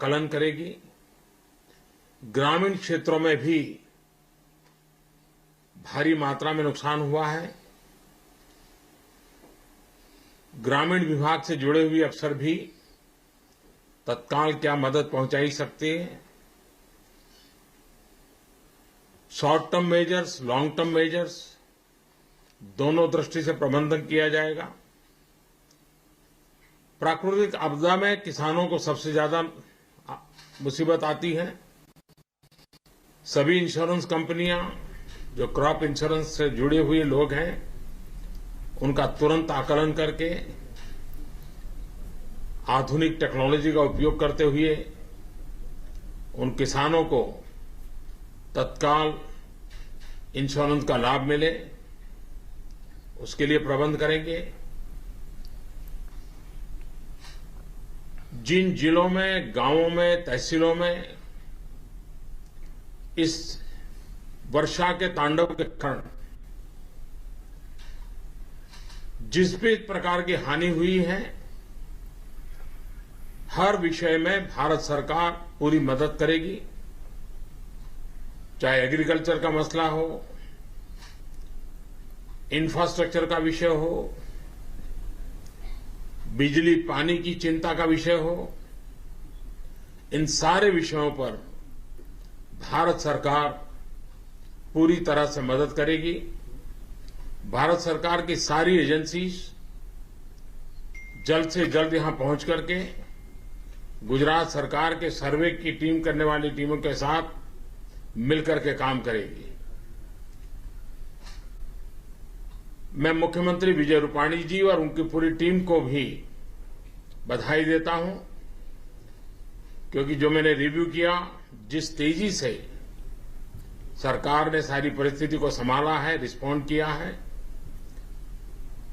आकलन करेगी। ग्रामीण क्षेत्रों में भी भारी मात्रा में नुकसान हुआ है। ग्रामीण विभाग से जुड़े हुए अफसर भी तत्काल क्या मदद पहुंचाई सकते हैं। Short term measures, long term measures दोनों दृष्टि से प्रबंधन किया जाएगा। प्राकृतिक आपदा में किसानों को सबसे ज्यादा मुसीबत आती है। सभी इंश्योरेंस कंपनियां जो क्रॉप इंश्योरेंस से जुड़े हुए लोग हैं, उनका तुरंत आकलन करके आधुनिक टेक्नोलॉजी का उपयोग करते हुए उन किसानों को तत्काल इंश्योरेंस का लाभ मिले, उसके लिए प्रबंध करेंगे। जिन जिलों में, गांवों में, तहसीलों में इस वर्षा के तांडव के कारण जिस भी प्रकार की हानि हुई है, हर विषय में भारत सरकार पूरी मदद करेगी। चाहे एग्रीकल्चर का मसला हो, इंफ्रास्ट्रक्चर का विषय हो, बिजली पानी की चिंता का विषय हो, इन सारे विषयों पर भारत सरकार पूरी तरह से मदद करेगी। भारत सरकार की सारी एजेंसीज जल्द से जल्द यहां पहुंच करके गुजरात सरकार के सर्वे की टीम करने वाली टीमों के साथ मिलकर के काम करेगी। मैं मुख्यमंत्री विजय रूपाणी जी और उनकी पूरी टीम को भी बधाई देता हूं, क्योंकि जो मैंने रिव्यू किया, जिस तेजी से सरकार ने सारी परिस्थिति को संभाला है, रिस्पॉन्ड किया है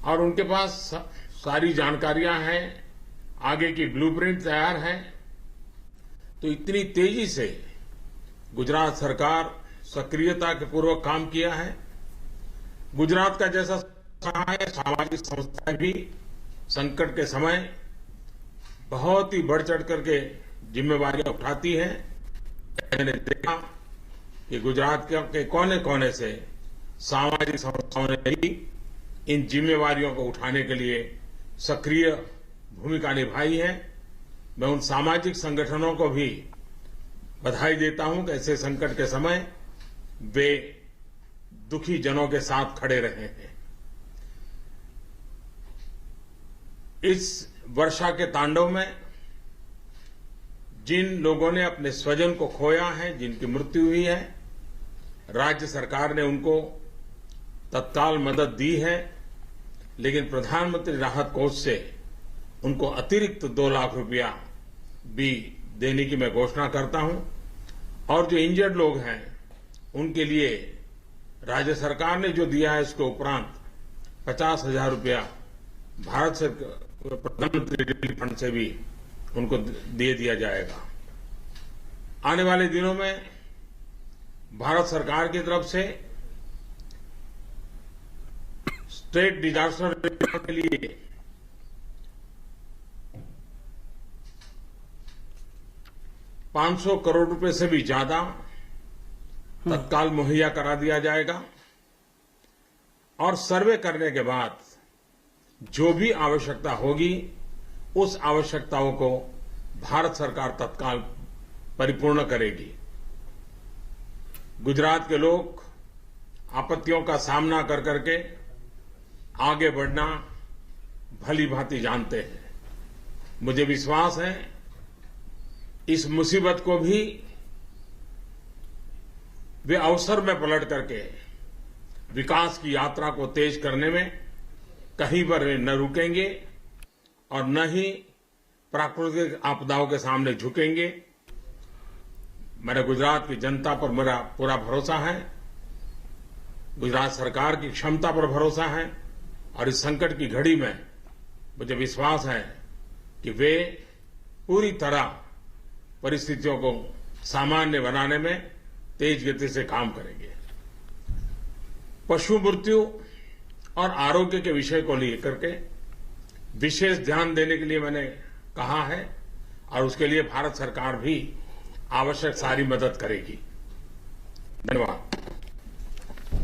और उनके पास सारी जानकारियां हैं, आगे की ब्लूप्रिंट तैयार है, तो इतनी तेजी से गुजरात सरकार सक्रियता के पूर्वक काम किया है। गुजरात का जैसा सामाजिक संस्थाएं भी संकट के समय बहुत ही बढ़ चढ़ करके जिम्मेवारियां उठाती हैं। मैंने देखा कि गुजरात के कोने कोने से सामाजिक संस्थाओं ने भी इन जिम्मेवारियों को उठाने के लिए सक्रिय भूमिका निभाई है। मैं उन सामाजिक संगठनों को भी बधाई देता हूं कि ऐसे संकट के समय वे दुखी जनों के साथ खड़े रहे हैं। इस वर्षा के तांडव में जिन लोगों ने अपने स्वजन को खोया है, जिनकी मृत्यु हुई है, राज्य सरकार ने उनको तत्काल मदद दी है, लेकिन प्रधानमंत्री राहत कोष से उनको अतिरिक्त 2 लाख रुपया भी देने की मैं घोषणा करता हूं। और जो इंजर्ड लोग हैं, उनके लिए राज्य सरकार ने जो दिया है, उसके उपरांत 50,000 रुपया भारत से प्रधानमंत्री रिलीफ फंड से भी उनको दे दिया जाएगा। आने वाले दिनों में भारत सरकार की तरफ से स्टेट डिजास्टर के लिए ₹500 करोड़ से भी ज्यादा तत्काल मुहैया करा दिया जाएगा और सर्वे करने के बाद जो भी आवश्यकता होगी, उस आवश्यकताओं को भारत सरकार तत्काल परिपूर्ण करेगी। गुजरात के लोग आपत्तियों का सामना कर करके आगे बढ़ना भली भांति जानते हैं। मुझे विश्वास है इस मुसीबत को भी वे अवसर में पलट करके विकास की यात्रा को तेज करने में कहीं पर न रुकेंगे और न ही प्राकृतिक आपदाओं के सामने झुकेंगे। मेरे गुजरात की जनता पर मेरा पूरा भरोसा है, गुजरात सरकार की क्षमता पर भरोसा है और इस संकट की घड़ी में मुझे विश्वास है कि वे पूरी तरह परिस्थितियों को सामान्य बनाने में तेज गति से काम करेंगे। पशु मृत्यु और आरोग्य के विषय को लेकर के विशेष ध्यान देने के लिए मैंने कहा है और उसके लिए भारत सरकार भी आवश्यक सारी मदद करेगी। धन्यवाद।